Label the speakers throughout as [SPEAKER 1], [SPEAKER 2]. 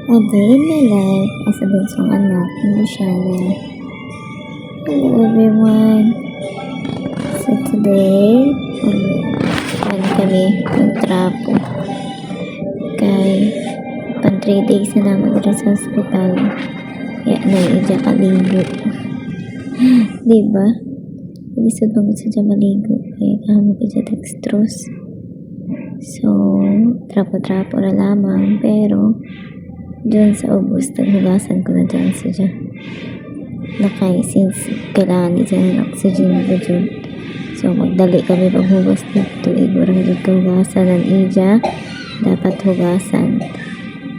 [SPEAKER 1] A day in my life as a bunsong anak ni Luciana. Hello everyone! So today, kami magtrapo. Kay pan 3 days na naman rin sa hospital. Kaya naiidya kaligo. Diba? Isod bang sa dyan maligo. Kaya kahamog idya dextrose. So, trapo-trapo na lamang. Pero, dyan sa ubos, naghugasan ko na dyan sa dyan. Nakay, since kailangan di dyan ng oxygen ko dyan. So, magdali kami paghugas dito. Igura dyan kahugasan ng ija. Dapat hugasan.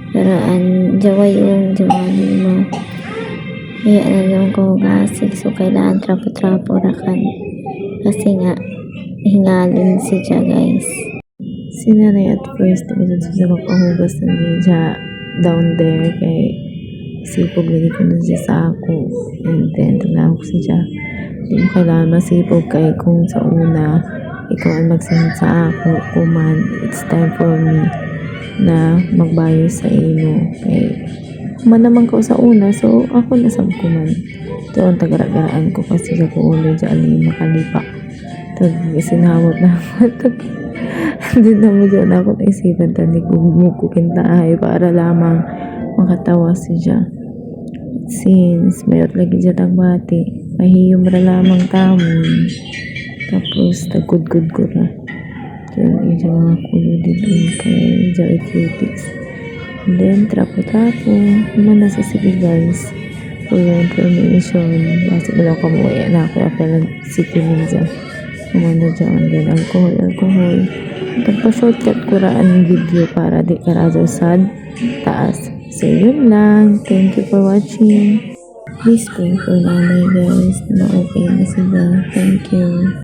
[SPEAKER 1] Pero, ang jawa yung jawani mo. Kaya na yung kahugasig. So, kailangan trapo-trapo rakan. Kasi nga, hingalon siya guys. Sinanay at first, nagdun siya magpahugas ng ija down there kay sipog lagi ko na siya sa ako, and then taglaan ko siya di mo kailangan masipog kay kung sa una ikaw ang magsinit sa ako kuman it's time for me na magbayo sa imo kay kuman naman ko sa una so ako na sa kuman ito ang tagaragaraan ko kasi sa kuulo dyan aling makalipa isinamot na ako hindi na mo dyan ako naisipan tani kumukukin tayo para lamang makatawa siya since mayroon lagi dyan tagbati mahiyom ra lamang tamon tapos tagkudkud ko ra dyan yung mga kulo dito kay dyan cutics and then trapo-trapo naman nasa sige guys for your information basi wala ka mo na ako apel sige minsan kumanda dyan din alcohol pagpa-shortcut ko ra ang video para di karajo sa taas so yun lang, thank you for watching please pray for nanay guys na okay na sila, thank you.